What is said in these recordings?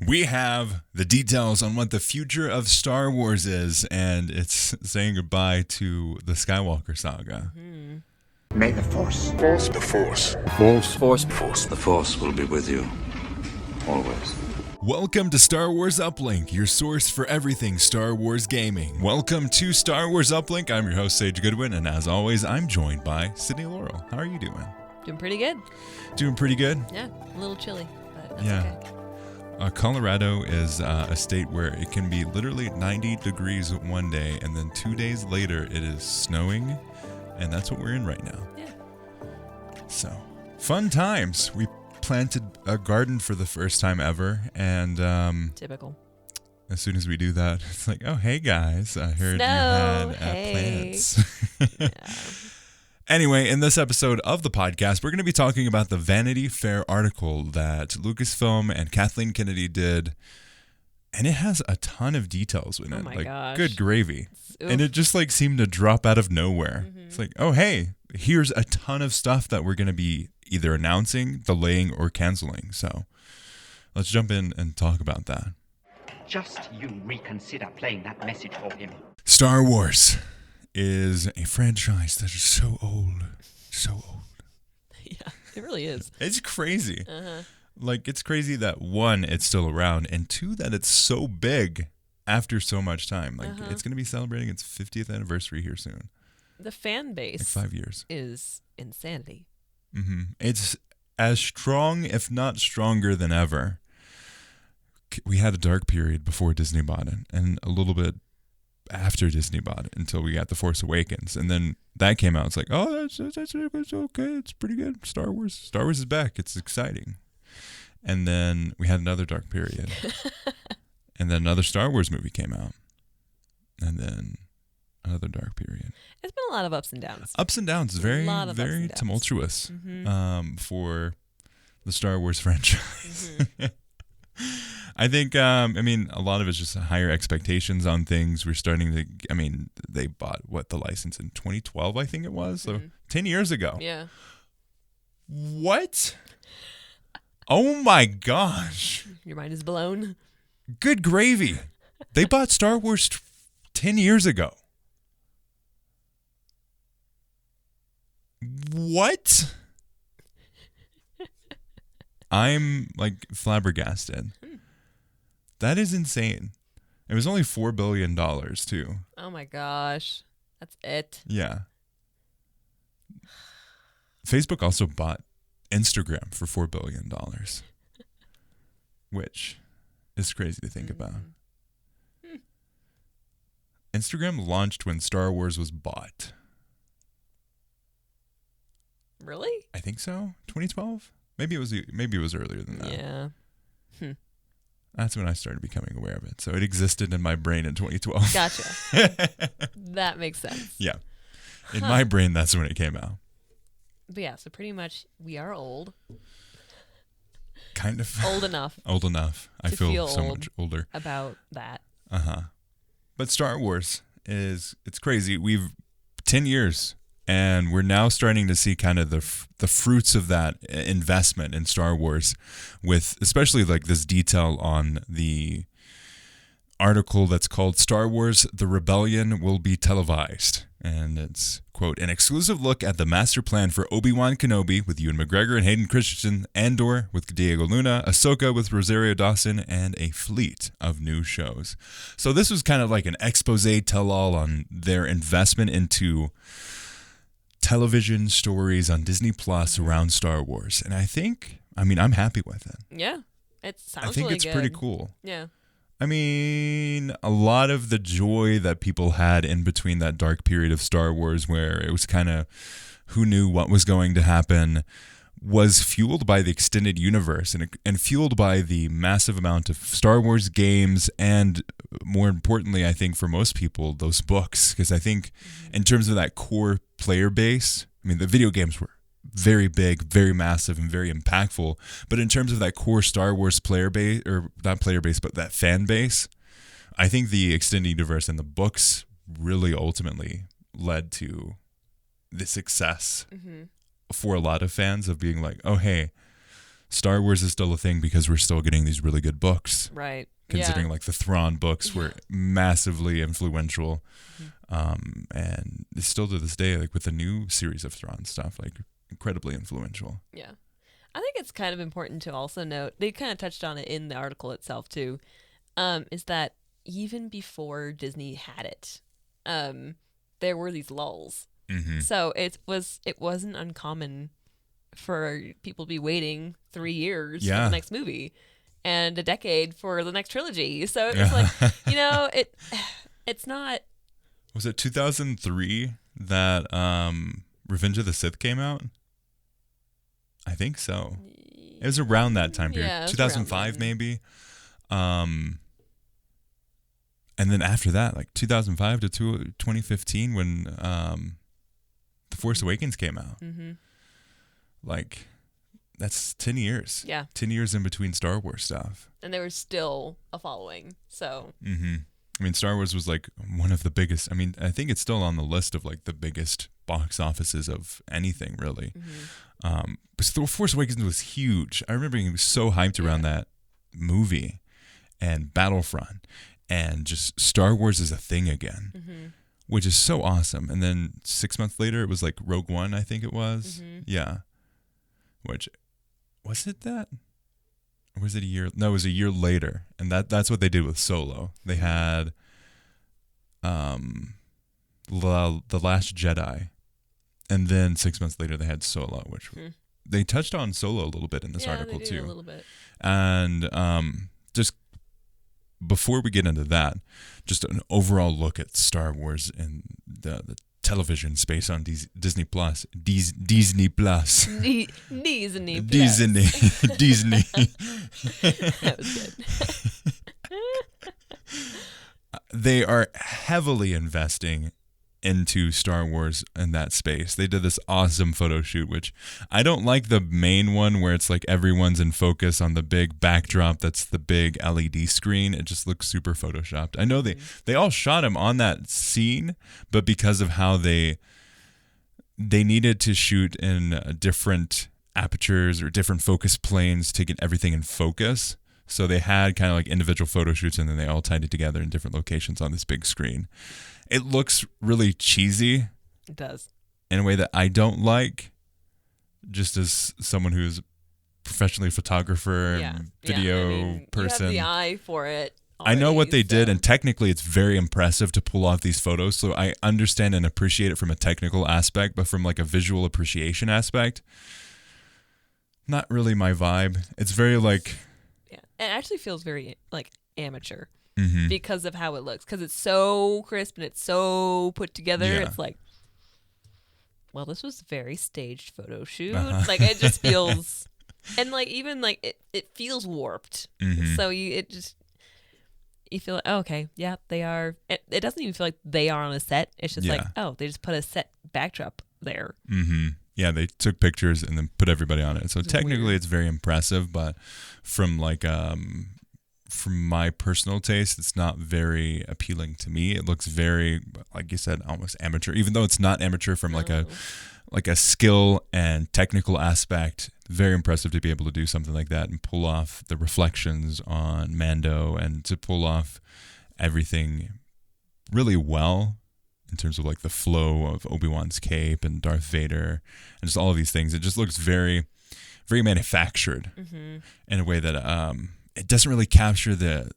we have the details on what the future of Star Wars is, and it's saying goodbye to the Skywalker saga. May the Force. The Force. The Force will be with you. Always. Welcome to Star Wars Uplink, your source for everything Star Wars gaming. Welcome to Star Wars Uplink. I'm your host, Sage Goodwin, and as always, I'm joined by Sydney Laurel. How are you doing? Doing pretty good. Doing pretty good? Yeah, a little chilly, but that's okay. Colorado is a state where it can be literally 90 degrees one day, and then 2 days later it is snowing, and that's what we're in right now. Yeah. So, fun times. We planted a garden for the first time ever, and Typical. as soon as we do that, it's like, oh, hey guys, I heard Snow, you had hey. plants. Yeah. Anyway, in this episode of the podcast, we're going to be talking about the Vanity Fair article that Lucasfilm and Kathleen Kennedy did, and it has a ton of details in it. Oh my like, gosh. good gravy. Oof. And it just like seemed to drop out of nowhere. Mm-hmm. It's like, oh, hey, here's a ton of stuff that we're going to be either announcing, delaying, or canceling. So let's jump in and talk about that. Just you reconsider playing that message for him. Star Wars is a franchise that is so old. So old. Yeah, it really is. It's crazy. Uh-huh. Like, it's crazy that, one, it's still around, and two, that it's so big after so much time. Like, it's going to be celebrating its 50th anniversary here soon. The fan Like base 5 years. is insanity. Mm-hmm. It's as strong, if not stronger than ever. We had a dark period before Disney bought it, and a little bit after Disney bought it until we got The Force Awakens. And then that came out. It's like, oh, that's okay. It's pretty good. Star Wars is back. It's exciting. And then we had another dark period. And then another Star Wars movie came out. And then another dark period. It's been a lot of ups and downs. Ups and downs. Very, lot of ups very and downs. tumultuous Mm-hmm. for the Star Wars franchise. Mm-hmm. I think, a lot of it's just higher expectations on things. We're starting to, they bought, the license in 2012, I think it was? So 10 years ago. Yeah. What? Oh my gosh. Your mind is blown. Good gravy. They bought Star Wars 10 years ago. What? I'm flabbergasted. That is insane. It was only $4 billion too. Oh my gosh. That's it. Yeah. Facebook also bought Instagram for $4 billion, which is crazy to think about. Instagram launched when Star Wars was bought. Really? I think so. 2012? Maybe it was earlier than that. Yeah. That's when I started becoming aware of it. So it existed in my brain in 2012. Gotcha. That makes sense. Yeah. In my brain, that's when it came out. But yeah, so pretty much we are old. Kind of. Old enough Old enough. I to feel feel so old. much older. about that. Uh-huh. But Star Wars it's crazy. We've 10 years, and we're now starting to see kind of the fruits of that investment in Star Wars, with especially this detail on the article that's called Star Wars: The Rebellion Will Be Televised. And it's, quote, an exclusive look at the master plan for ObiWan Kenobi with Ewan McGregor and Hayden Christensen, Andor with Diego Luna, Ahsoka with Rosario Dawson, and a fleet of new shows. So this was kind of like an expose tell-all on their investment into television stories on Disney Plus around Star Wars. And I think, I'm happy with it. Yeah. It sounds I think really it's good. pretty cool. Yeah. A lot of the joy that people had in between that dark period of Star Wars, where it was kind of who knew what was going to happen, was fueled by the extended universe and fueled by the massive amount of Star Wars games, and more importantly, I think for most people, those books. Because I think in terms of that core player base, the video games were very big, very massive, and very impactful. But in terms of that core Star Wars player base, or not player base, but that fan base, I think the extended universe and the books really ultimately led to the success for a lot of fans of being like, oh, hey, Star Wars is still a thing because we're still getting these really good books. Right. Considering yeah. like the Thrawn books were massively influential. And it's still to this day, like with the new series of Thrawn stuff, like incredibly influential. Yeah. I think it's kind of important to also note, they kind of touched on it in the article itself too, is that even before Disney had it, there were these lulls. So it wasn't uncommon for people to be waiting 3 years for the next movie and a decade for the next trilogy. So it's like, it's not. Was it 2003 that Revenge of the Sith came out? I think so. It was around that time period. Yeah, 2005 maybe. And then after that, like 2005 to 2015 when The Force Awakens came out. Like, that's 10 years. Yeah. 10 years in between Star Wars stuff. And there was still a following. So. I mean, Star Wars was like one of the biggest. I mean, I think it's still on the list of like the biggest box offices of anything, really. But The Force Awakens was huge. I remember being so hyped around that movie and Battlefront and just Star Wars is a thing again, which is so awesome. And then 6 months later, it was like Rogue One, I think it was. Yeah. Which, was it that? Or was it a year? No, it was a year later. And that's what they did with Solo. They had The Last Jedi. And then 6 months later, they had Solo, which they touched on Solo a little bit in this article, they too. a little bit. And just before we get into that, just an overall look at Star Wars and the television space on Disney Plus. Disney Plus. Disney. Disney. That was good. They are heavily investing into Star Wars in that space. They did this awesome photo shoot, which I don't like the main one where it's like everyone's in focus on the big backdrop that's the big LED screen. It just looks super photoshopped. I know they all shot him on that scene, but because of how they needed to shoot in different apertures or different focus planes to get everything in focus. So they had kind of like individual photo shoots and then they all tied it together in different locations on this big screen. It looks really cheesy. It does. In a way that I don't like, just as someone who's professionally a photographer and video person. You have the eye for it. I know what they did, so. and technically it's very impressive to pull off these photos, so I understand and appreciate it from a technical aspect, but from like a visual appreciation aspect, not really my vibe. It's very like... Yeah, it actually feels very like amateur. Mm-hmm. Because of how it looks, because it's so crisp and it's so put together. Yeah. It's like, well, this was a very staged photo shoot. Like it just feels, and like even like it feels warped. So you feel like, oh, okay, yeah, they are. It doesn't even feel like they are on a set. It's just like, oh, they just put a set backdrop there. Yeah, they took pictures and then put everybody on it. So technically, weird. it's very impressive, but from like from my personal taste, it's not very appealing to me. It looks very, like you said, almost amateur, even though it's not amateur from like a skill and technical aspect. Very impressive to be able to do something like that and pull off the reflections on Mando and to pull off everything really well in terms of like the flow of Obi-Wan's cape and Darth Vader and just all of these things. It just looks very, very manufactured in a way that it doesn't really capture the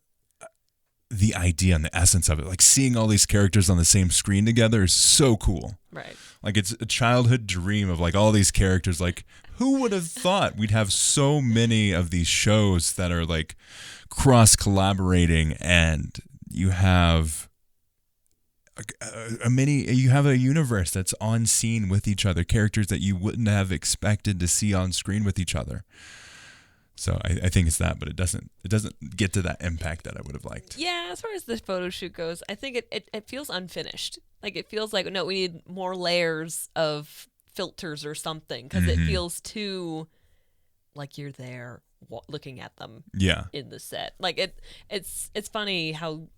idea and the essence of it. Like seeing all these characters on the same screen together is so cool. Right. Like it's a childhood dream of like all these characters. Like who would have thought we'd have so many of these shows that are like cross collaborating and you have you have a universe that's on scene with each other, characters that you wouldn't have expected to see on screen with each other. So I think it's that, but it doesn't get to that impact that I would have liked. Yeah, as far as the photo shoot goes, I think it feels unfinished. Like it feels like, no, we need more layers of filters or something because it feels too like you're there looking at them in the set. Like it's funny how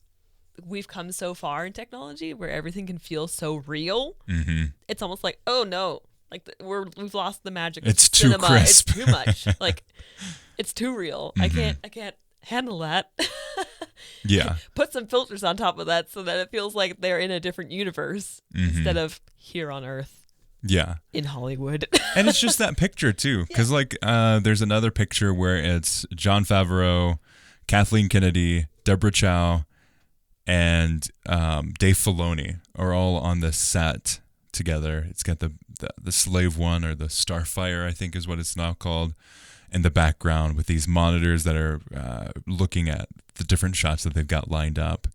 we've come so far in technology where everything can feel so real. It's almost like, oh no, Like we've lost the magic. It's of too cinema. crisp. It's too much. Like it's too real. I can't handle that. Yeah. Put some filters on top of that so that it feels like they're in a different universe instead of here on Earth. Yeah. In Hollywood. And it's just that picture too, because there's another picture where it's Jon Favreau, Kathleen Kennedy, Deborah Chow, and Dave Filoni are all on the set together. It's got the Slave One, or the Starfire, I think is what it's now called, in the background with these monitors that are looking at the different shots that they've got lined up.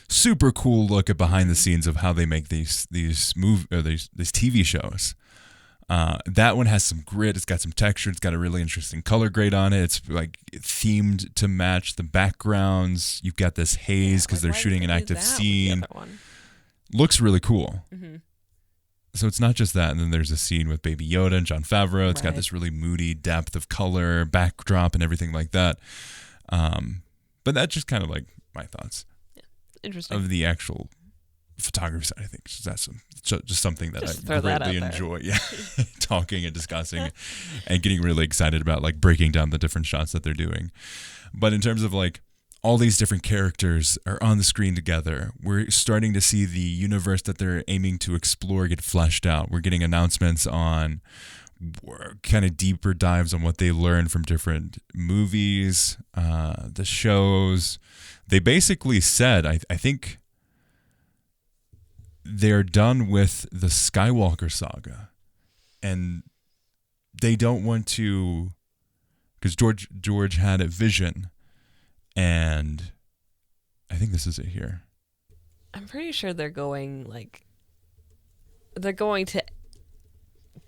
Super cool look at behind the scenes of how they make these TV shows. That one has some grit. It's got some texture. It's got a really interesting color grade on it. It's like themed to match the backgrounds. You've got this haze because they're shooting an active scene. Looks really cool. Mm-hmm. So it's not just that. And then there's a scene with Baby Yoda and Jon Favreau. It's got this really moody depth of color, backdrop, and everything like that. But that's just kind of like my thoughts. Interesting. Of the actual photography side, I think that's just something that just I greatly enjoy. Yeah, talking and discussing, and getting really excited about, like, breaking down the different shots that they're doing. But in terms of, like, all these different characters are on the screen together, we're starting to see the universe that they're aiming to explore get fleshed out. We're getting announcements on kind of deeper dives on what they learned from different movies, the shows. They basically said, I think they're done with the Skywalker saga, and they don't want to, because George had a vision, and I think this is it here. I'm pretty sure they're going to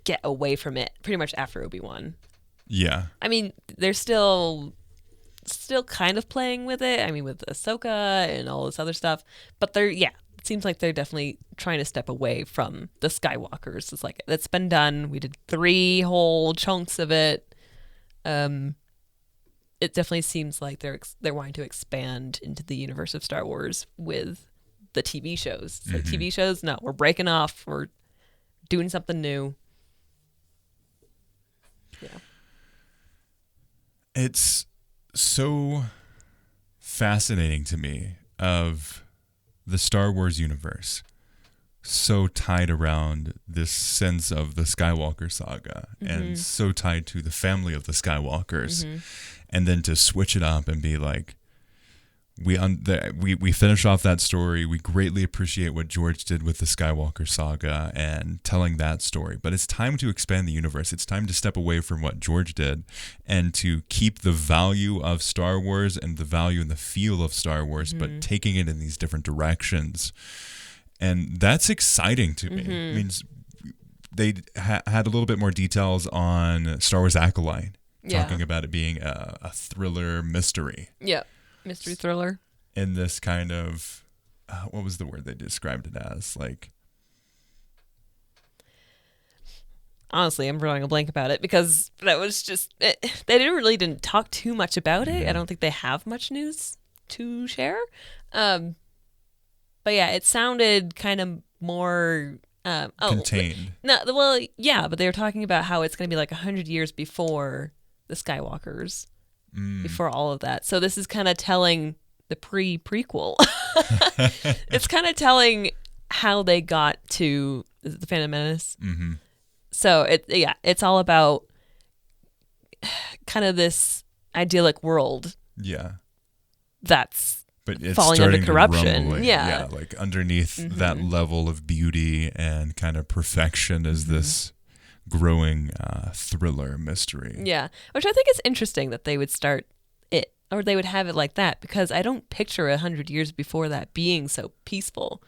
get away from it pretty much after Obi-Wan. Yeah. I mean, they're still kind of playing with it. I mean, with Ahsoka and all this other stuff. But it seems like they're definitely trying to step away from the Skywalkers. It's like, that's been done. We did 3 whole chunks of it. It definitely seems like they're wanting to expand into the universe of Star Wars with the TV shows. So TV shows, no, we're breaking off. We're doing something new. Yeah. It's so fascinating to me of the Star Wars universe, so tied around this sense of the Skywalker saga, and so tied to the family of the Skywalkers, and then to switch it up and be like, we finish off that story. We greatly appreciate what George did with the Skywalker saga and telling that story, but it's time to expand the universe. It's time to step away from what George did and to keep the value of Star Wars and the value and the feel of Star Wars, but taking it in these different directions. And that's exciting to me. It means they had a little bit more details on Star Wars Acolyte, talking about it being a thriller mystery. Yeah. Mystery thriller. In this kind of, what was the word they described it as? Like, honestly, I'm drawing a blank about it because that was just, they didn't talk too much about it. I don't think they have much news to share. But yeah, it sounded kind of more contained. But they were talking about how it's going to be like 100 years before the Skywalkers. Before all of that. So this is kind of telling the prequel. It's kind of telling how they got to the Phantom Menace. So it's all about kind of this idyllic world. Yeah. That's but it's falling starting into corruption. To rumble. Yeah. Like underneath that level of beauty and kind of perfection is this growing thriller mystery. Yeah, which I think is interesting that they would start it, or they would have it like that, because I don't picture 100 years before that being so peaceful.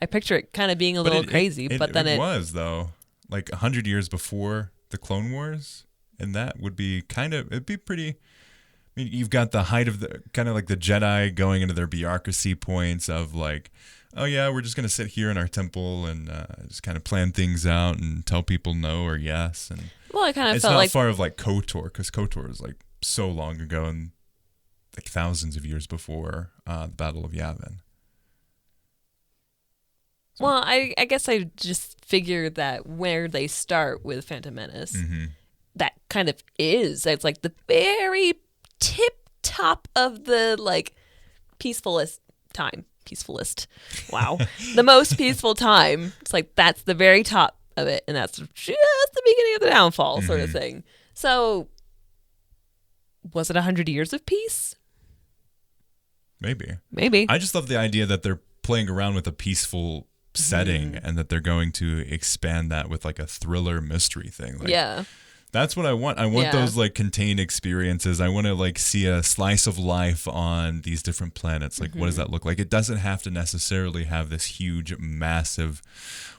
I picture it kind of being a little crazy, but then it was, though, like 100 years before the Clone Wars, and that would be it'd be pretty. I mean, you've got the height of the kind of like the Jedi going into their bureaucracy points of like, oh yeah, we're just going to sit here in our temple and just kind of plan things out and tell people no or yes. And well, I kind of it's felt not like far of like KOTOR, because KOTOR is like so long ago and like thousands of years before the Battle of Yavin. Well, I guess I just figured that where they start with Phantom Menace, that kind of is. It's like the very tip top of the like peacefulest time. Peacefulest. Wow. The most peaceful time. It's like that's the very top of it, and that's just the beginning of the downfall sort of thing. So was it 100 years of peace? Maybe. I just love the idea that they're playing around with a peaceful setting and that they're going to expand that with like a thriller mystery thing. Like, yeah. That's what I want. I want those like contained experiences. I want to like see a slice of life on these different planets. Like what does that look like? It doesn't have to necessarily have this huge, massive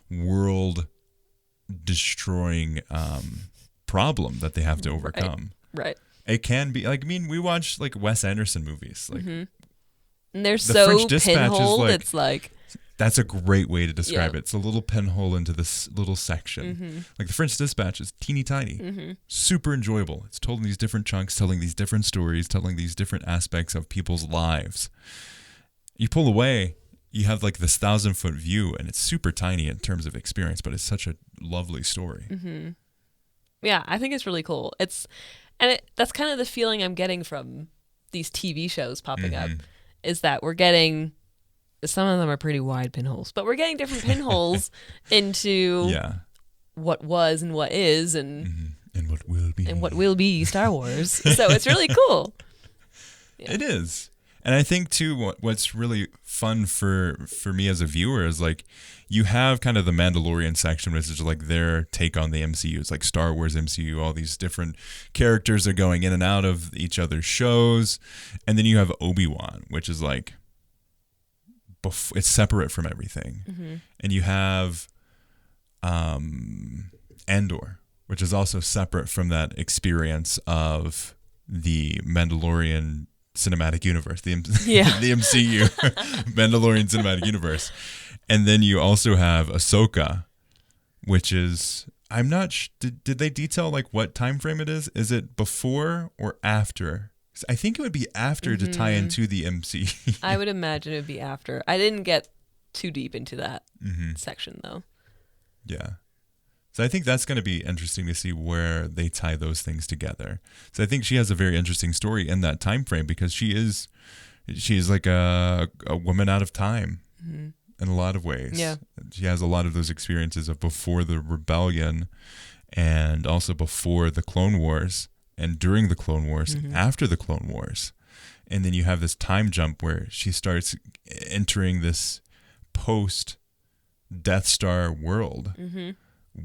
world destroying problem that they have to overcome. Right. It can be like, I mean, we watch like Wes Anderson movies. Like and they're the so French Dispatch pinholed. is It's like that's a great way to describe Yeah. it. It's a little pinhole into this little section. Like the French Dispatch is teeny tiny, super enjoyable. It's told in these different chunks, telling these different stories, telling these different aspects of people's lives. You pull away, you have like this 1,000-foot view, and it's super tiny in terms of experience, but it's such a lovely story. Yeah, I think it's really cool. That's kind of the feeling I'm getting from these TV shows popping up, is that we're getting, some of them are pretty wide pinholes, but we're getting different pinholes into what was and what is and what will be Star Wars. So it's really cool. It is. And I think too, what's really fun for me as a viewer is like, you have kind of the Mandalorian section, which is like their take on the MCU. It's like Star Wars MCU, all these different characters are going in and out of each other's shows. And then you have ObiWan, which is like, it's separate from everything. And you have Andor, which is also separate from that experience of the Mandalorian cinematic universe, the MCU, Mandalorian cinematic universe. And then you also have Ahsoka, which is, I'm not did they detail like what time frame it is? Is it before or after? I think it would be after to tie into the MCU. I would imagine it would be after. I didn't get too deep into that section though. Yeah. So I think that's going to be interesting to see where they tie those things together. So I think she has a very interesting story in that time frame because she's like a woman out of time in a lot of ways. Yeah. She has a lot of those experiences of before the rebellion and also before the Clone Wars and during the Clone Wars, after the Clone Wars. And then you have this time jump where she starts entering this post Death Star world.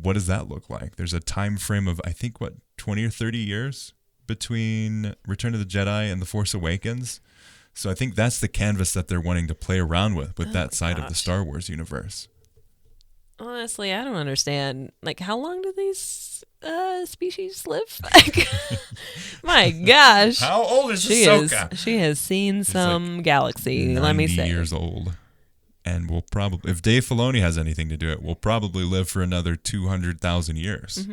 What does that look like? There's a time frame of, I think, 20 or 30 years between Return of the Jedi and The Force Awakens. So I think that's the canvas that they're wanting to play around with that side of the Star Wars universe. Honestly, I don't understand. Like, how long do these species live? Like, my gosh. How old is Ahsoka? She has seen some like galaxy, let me say. 90 years old. And we'll probably, if Dave Filoni has anything to do it, we'll probably live for another 200,000 years.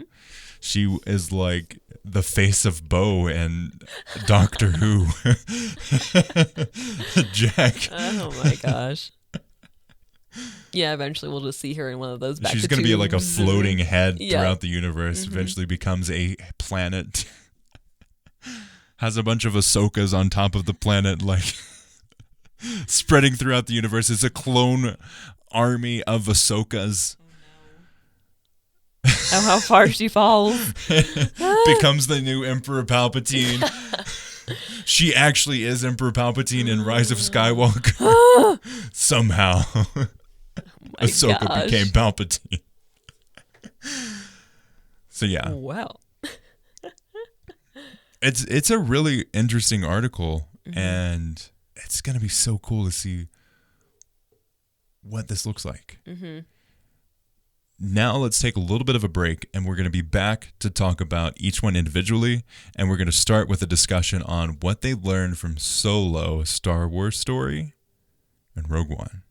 She is like the face of Bo and Doctor Who. Jack. Oh my gosh. Yeah, eventually we'll just see her in one of those back She's to going to be like a tubes floating head Yeah. throughout the universe, eventually becomes a planet. Has a bunch of Ahsokas on top of the planet, like spreading throughout the universe. It's a clone army of Ahsokas. Oh, how far she falls. Becomes the new Emperor Palpatine. She actually is Emperor Palpatine in Rise of Skywalker. Somehow. Ahsoka gosh. became Palpatine. So yeah. Wow. It's a really interesting article, and it's going to be so cool to see what this looks like. Now let's take a little bit of a break, and we're going to be back to talk about each one individually, and we're going to start with a discussion on what they learned from Solo, a Star Wars story, and Rogue One.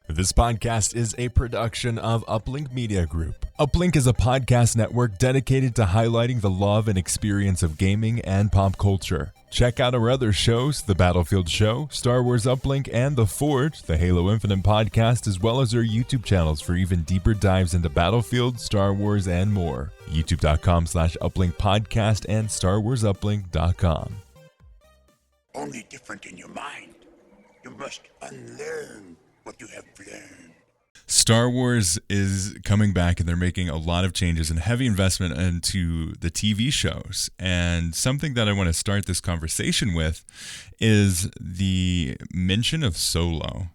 This podcast is a production of Uplink Media Group. Uplink is a podcast network dedicated to highlighting the love and experience of gaming and pop culture. Check out our other shows, The Battlefield Show, Star Wars Uplink, and The Forge, the Halo Infinite podcast, as well as our YouTube channels for even deeper dives into Battlefield, Star Wars, and more. YouTube.com/Uplink Podcast and StarWarsUplink.com. Only different in your mind. You must unlearn what you have learned. Star Wars is coming back, and they're making a lot of changes and heavy investment into the TV shows. And something that I want to start this conversation with is the mention of Solo.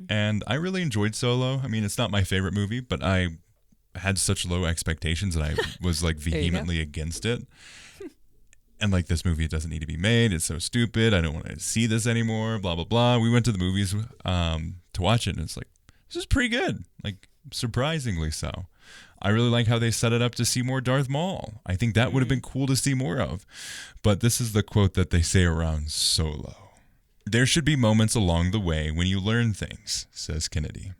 And I really enjoyed Solo. I mean, it's not my favorite movie, but I had such low expectations that I was like vehemently against it. And like, this movie doesn't need to be made. It's so stupid. I don't want to see this anymore. Blah, blah, blah. We went to the movies to watch it, and it's like, this is pretty good, like surprisingly so. I really like how they set it up to see more Darth Maul. I think that would have been cool to see more of. But this is the quote that they say around Solo. "There should be moments along the way when you learn things," says Kennedy.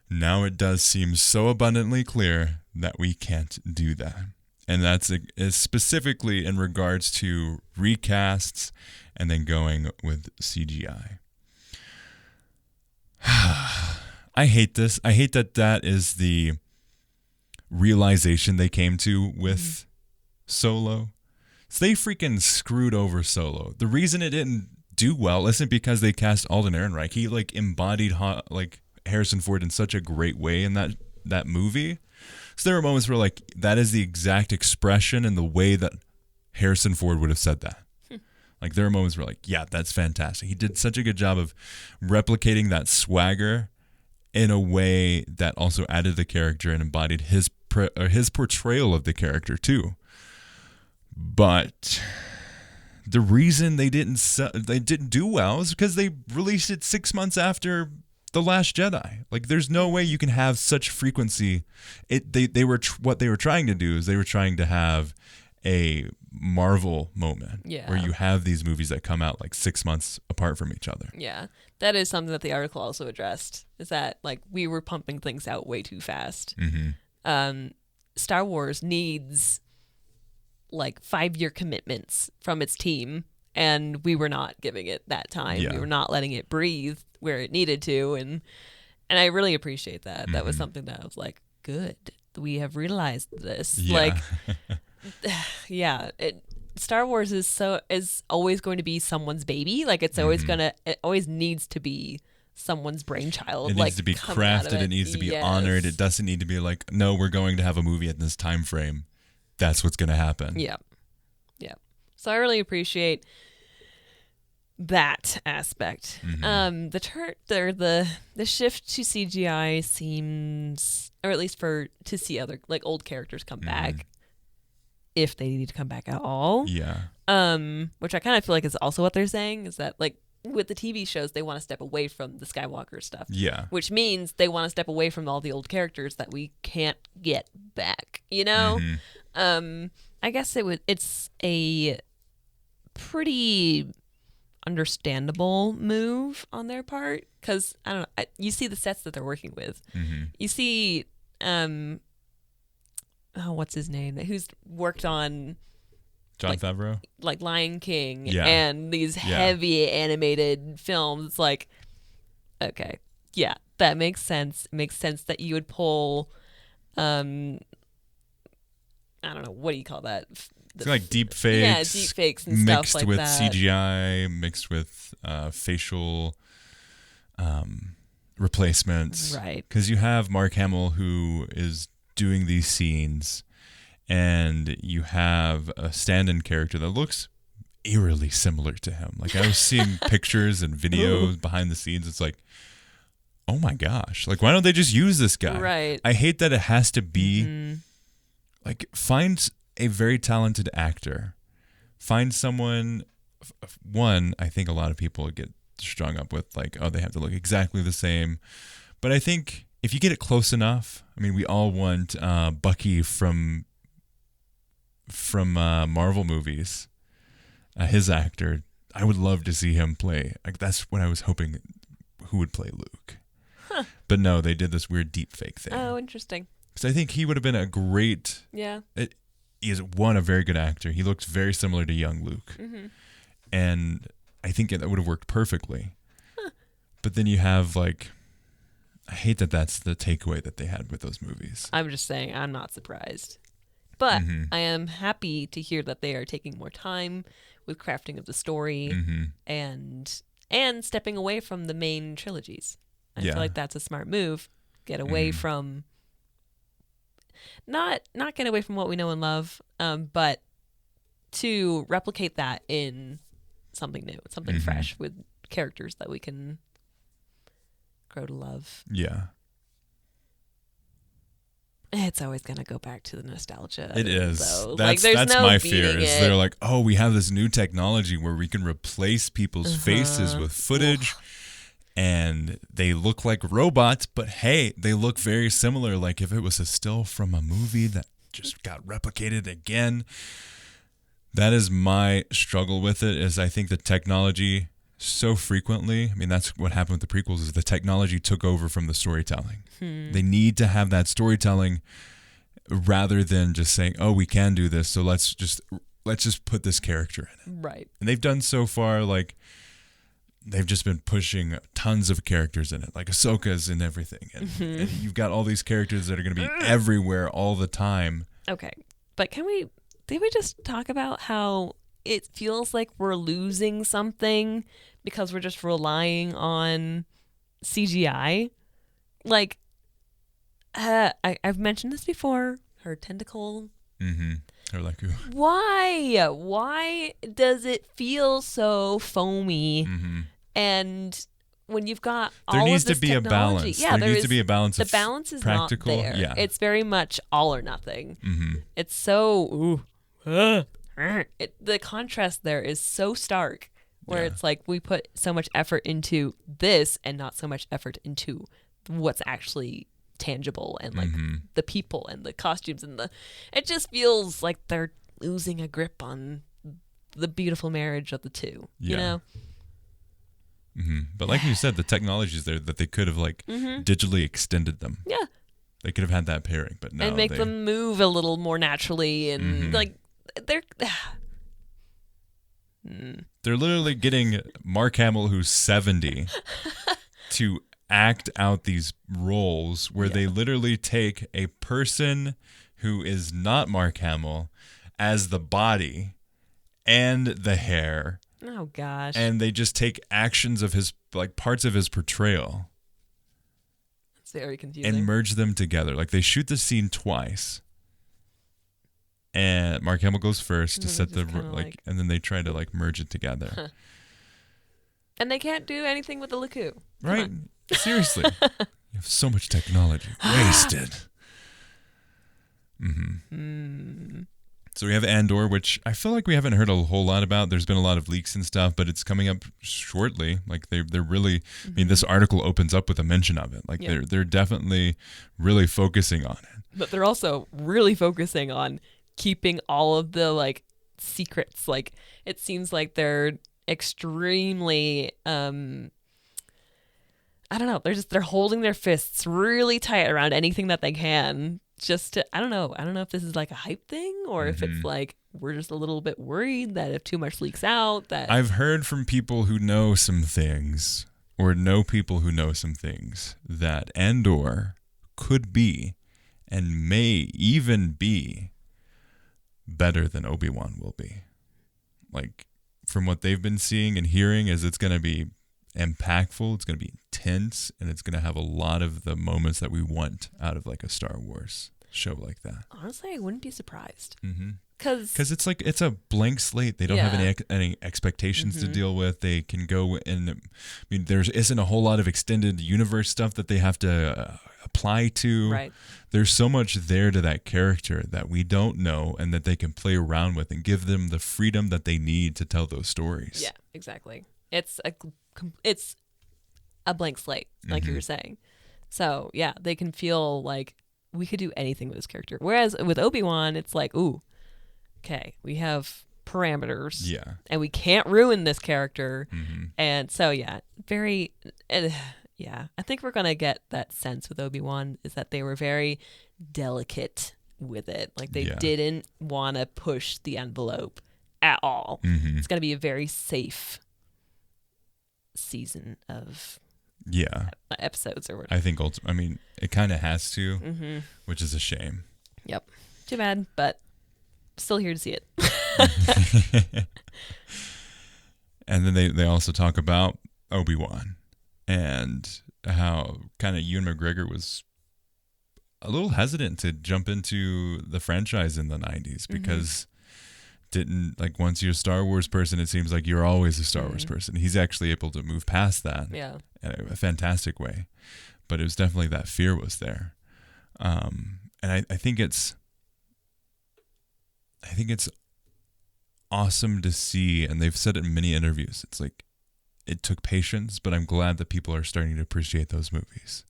"Now it does seem so abundantly clear that we can't do that." And that's specifically in regards to recasts and then going with CGI. I hate this. I hate that is the realization they came to with Solo. So they freaking screwed over Solo. The reason it didn't do well isn't because they cast Alden Ehrenreich. He like embodied like Harrison Ford in such a great way in that movie. So there were moments where like that is the exact expression and the way that Harrison Ford would have said that. Like there are moments where like, yeah, that's fantastic. He did such a good job of replicating that swagger in a way that also added the character and embodied his portrayal of the character too. But the reason they didn't do well is because they released it 6 months after The Last Jedi. Like, there's no way you can have such frequency. What they were trying to do is they were trying to have a Marvel moment where you have these movies that come out like 6 months apart from each other. Yeah, that is something that the article also addressed, is that like we were pumping things out way too fast. Star Wars needs like 5-year commitments from its team, and we were not giving it that time. We were not letting it breathe where it needed to, and I really appreciate that. That was something that I was like, good, we have realized this. Like Star Wars is always going to be someone's baby. Like it's always it always needs to be someone's brainchild. It needs to be crafted. It needs to be honored. It doesn't need to be like, no, we're going to have a movie at this time frame. That's what's going to happen. Yeah. So I really appreciate that aspect. The shift to CGI seems, or at least to see other like old characters come back, if they need to come back at all. Which I kind of feel like is also what they're saying, is that like with the TV shows, they want to step away from the Skywalker stuff. Which means they want to step away from all the old characters that we can't get back, you know? I guess it's a pretty understandable move on their part, because I don't know, you see the sets that they're working with. You see what's his name, who's worked on Jon Favreau, like Lion King and these heavy animated films. It's like, okay, that makes sense. It makes sense that you would pull I don't know, what do you call that? It's like deep fakes. Deep fakes and stuff like that. Mixed with CGI, mixed with facial replacements. Right. Because you have Mark Hamill, who is doing these scenes, and you have a stand-in character that looks eerily similar to him. Like, I was seeing pictures and videos behind the scenes. It's like, oh my gosh. Like, why don't they just use this guy? Right. I hate that it has to be... Like, find a very talented actor. Find someone... One, I think a lot of people get strung up with, like, oh, they have to look exactly the same. But I think if you get it close enough... I mean, we all want Bucky from Marvel movies. His actor. I would love to see him play. Like, that's what I was hoping. Who would play Luke? But no, they did this weird deep fake thing. Oh, interesting. Because I think he would have been a great... Yeah. He is, a very good actor. He looks very similar to young Luke. and I think that would have worked perfectly. But then you have like, I hate that that's the takeaway that they had with those movies. I'm just saying, I'm not surprised. But I am happy to hear that they are taking more time with crafting of the story and stepping away from the main trilogies. I feel like that's a smart move. Get away from not get away from what we know and love, but to replicate that in something new, something fresh with characters that we can grow to love. Yeah. It's always going to go back to the nostalgia. It is. Though. That's no my beating fear. Is they're like, oh, we have this new technology where we can replace people's faces with footage, and they look like robots, but hey, they look very similar. Like if it was a still from a movie that just got replicated again. That is my struggle with it. Is I think the technology so frequently, I mean, that's what happened with the prequels, is the technology took over from the storytelling. They need to have that storytelling rather than just saying, oh, we can do this, so let's just put this character in it. Right. And they've done so far, like, they've just been pushing tons of characters in it, like Ahsoka's and everything. And you've got all these characters that are going to be everywhere all the time. Okay. But did we just talk about how it feels like we're losing something because we're just relying on CGI? Like, I've mentioned this before. Her tentacle. Or like, ooh. Why? Why does it feel so foamy? And when you've got there all needs of this to be technology, a balance. yeah, there needs to be a balance. The of balance is practical. not there. Yeah. It's very much all or nothing. It's so the contrast there is so stark. Where it's like we put so much effort into this and not so much effort into what's actually tangible and like the people and the costumes and it just feels like they're losing a grip on the beautiful marriage of the two. You know. But like you said, the technology is there that they could have like digitally extended them. Yeah. They could have had that pairing, but no. And make them move a little more naturally and like they're they're literally getting Mark Hamill, who's 70, to act out these roles where they literally take a person who is not Mark Hamill as the body and the hair. Oh gosh. And they just take actions of his, like parts of his portrayal. It's very confusing. And merge them together. Like they shoot the scene twice. And Mark Hamill goes first to set the like, and then they try to like merge it together. Huh. And they can't do anything with the Laku. Right? Seriously. You have so much technology wasted. So we have Andor, which I feel like we haven't heard a whole lot about. There's been a lot of leaks and stuff, but it's coming up shortly. Like they're really, I mean, this article opens up with a mention of it. Like they're definitely really focusing on it. But they're also really focusing on keeping all of the like secrets. Like it seems like they're extremely I don't know, they're holding their fists really tight around anything that they can just to I don't know if this is like a hype thing or if it's like we're just a little bit worried that if too much leaks out that I've heard from people who know some things or know people who know some things that Andor could be and may even be better than ObiWan will be. Like from what they've been seeing and hearing is it's going to be impactful, it's going to be intense, and it's going to have a lot of the moments that we want out of like a Star Wars show like that. Honestly, I wouldn't be surprised. Because it's like it's a blank slate. They don't have any expectations to deal with. They can go and I mean there isn't a whole lot of extended universe stuff that they have to apply to. Right. There's so much there to that character that we don't know and that they can play around with and give them the freedom that they need to tell those stories. Yeah, exactly. It's a blank slate, like you were saying. So yeah, they can feel like we could do anything with this character. Whereas with Obi-Wan, it's like, ooh, okay, we have parameters. Yeah. And we can't ruin this character. And so yeah, very yeah, I think we're going to get that sense with Obi-Wan is that they were very delicate with it. Like they didn't want to push the envelope at all. Mm-hmm. It's got to be a very safe season of episodes or whatever. I think it kind of has to, which is a shame. Yep. Too bad, but still here to see it. And then they also talk about Obi-Wan and how kind of Ewan McGregor was a little hesitant to jump into the franchise in the 90s because once you're a Star Wars person, it seems like you're always a Star Wars person. He's actually able to move past that in a fantastic way. But it was definitely that fear was there. And I think it's awesome to see, and they've said it in many interviews, it's like it took patience, but I'm glad that people are starting to appreciate those movies.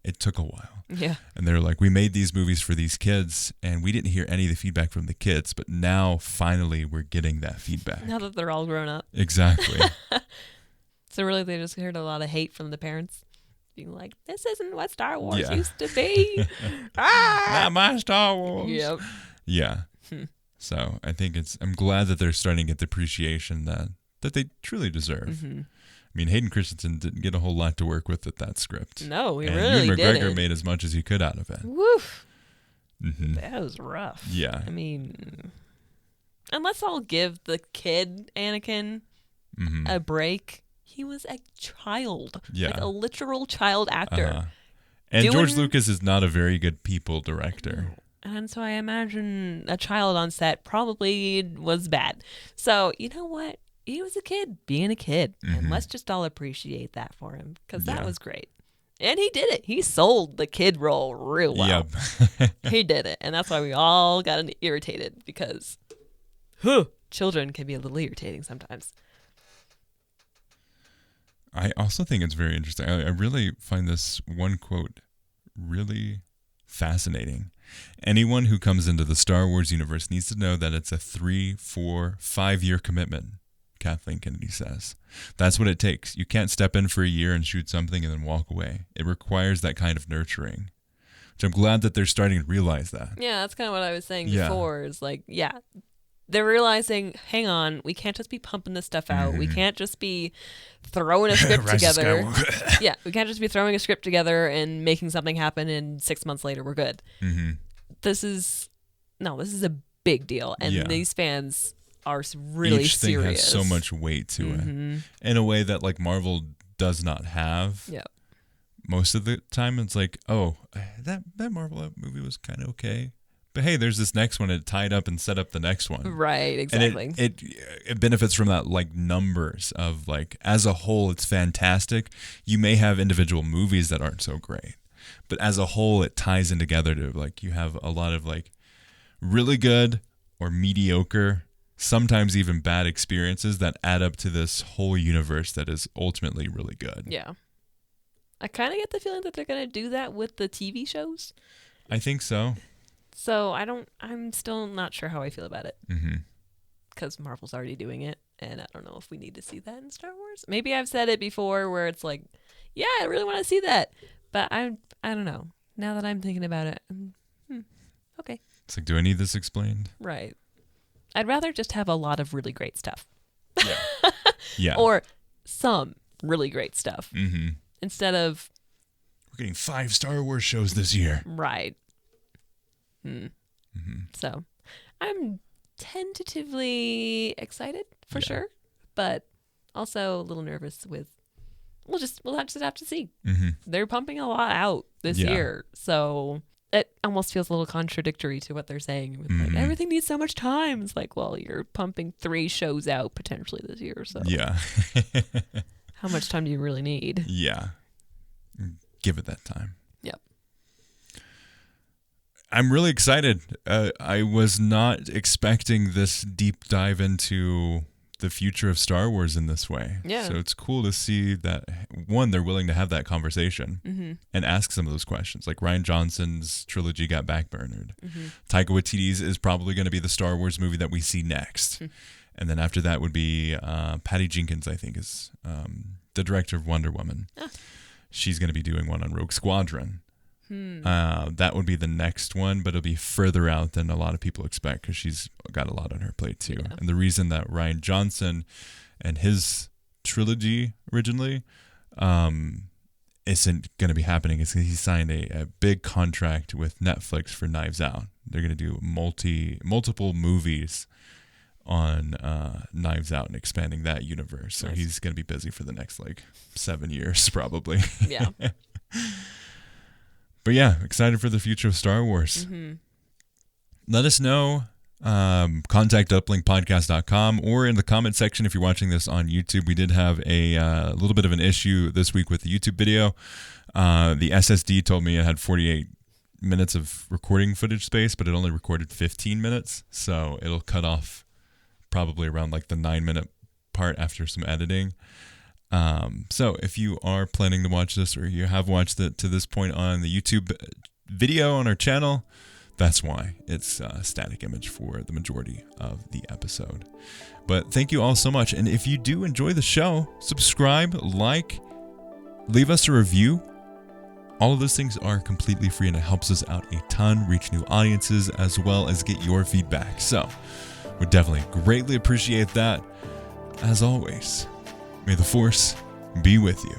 It took a while. Yeah. And they're like, we made these movies for these kids, and we didn't hear any of the feedback from the kids, but now finally we're getting that feedback. Now that they're all grown up. Exactly. So really they just heard a lot of hate from the parents being like, this isn't what Star Wars used to be. Not my Star Wars. Yep. Yeah. So I think I'm glad that they're starting to get the appreciation that they truly deserve. I mean, Hayden Christensen didn't get a whole lot to work with that script. No, he and really Ewan didn't. McGregor made as much as he could out of it. Woof. That was rough. Yeah. I mean, and let's all give the kid Anakin a break. He was a child. Yeah. Like a literal child actor. And George Lucas is not a very good people director. And so I imagine a child on set probably was bad. So, you know what? He was a kid being a kid. And let's just all appreciate that for him because that was great. And he did it. He sold the kid role real well. Yep. He did it. And that's why we all got irritated because children can be a little irritating sometimes. I also think it's very interesting. I really find this one quote really fascinating. Anyone who comes into the Star Wars universe needs to know that it's a 3, 4, 5-year commitment, Kathleen Kennedy says. That's what it takes. You can't step in for a year and shoot something and then walk away. It requires that kind of nurturing, which I'm glad that they're starting to realize that. Yeah, that's kind of what I was saying before is like, they're realizing, hang on, we can't just be pumping this stuff out. We can't just be throwing a script together. We can't just be throwing a script together and making something happen and 6 months later we're good. This is a big deal. And these fans are really Each thing serious. has so much weight to it in a way that like Marvel does not have. Yeah. Most of the time it's like, oh, that Marvel movie was kind of okay. But hey, there's this next one. It tied up and set up the next one. Right, exactly. And it benefits from that like numbers of like as a whole, it's fantastic. You may have individual movies that aren't so great, but as a whole, it ties in together to like you have a lot of like really good or mediocre, sometimes even bad experiences that add up to this whole universe that is ultimately really good. Yeah. I kind of get the feeling that they're going to do that with the TV shows. I think so. So I'm still not sure how I feel about it. Because Marvel's already doing it, and I don't know if we need to see that in Star Wars. Maybe I've said it before where it's like, yeah, I really want to see that. But I don't know. Now that I'm thinking about it, okay. It's like, do I need this explained? Right. I'd rather just have a lot of really great stuff. Yeah. Yeah. Or some really great stuff. Instead of... We're getting 5 Star Wars shows this year. Right. So I'm tentatively excited for sure, but also a little nervous with we'll just have to see. They're pumping a lot out this year, so it almost feels a little contradictory to what they're saying with like everything needs so much time. It's like, well, you're pumping 3 shows out potentially this year, so how much time do you really need? Give it that time. Yep. I'm really excited. I was not expecting this deep dive into the future of Star Wars in this way. Yeah. So it's cool to see that, one, they're willing to have that conversation and ask some of those questions. Like Rian Johnson's trilogy got backburnered. Taika Waititi's is probably going to be the Star Wars movie that we see next. And then after that would be Patty Jenkins, I think, is the director of Wonder Woman. She's going to be doing one on Rogue Squadron. That would be the next one, but it'll be further out than a lot of people expect because she's got a lot on her plate too. Yeah. And the reason that Rian Johnson and his trilogy originally isn't going to be happening is because he signed a big contract with Netflix for Knives Out. They're going to do multiple movies on Knives Out and expanding that universe. So Nice. he's going to be busy for the next 7 years probably. Yeah. But yeah, excited for the future of Star Wars. Mm-hmm. Let us know. Contact uplinkpodcast.com or in the comment section if you're watching this on YouTube. We did have a little bit of an issue this week with the YouTube video. The SSD told me it had 48 minutes of recording footage space, but it only recorded 15 minutes. So it'll cut off probably around the 9-minute part after some editing. So if you are planning to watch this or you have watched it to this point on the YouTube video on our channel, that's why it's a static image for the majority of the episode. But thank you all so much. And if you do enjoy the show, subscribe, leave us a review. All of those things are completely free and it helps us out a ton, reach new audiences, as well as get your feedback. So we definitely greatly appreciate that. As always, may the Force be with you.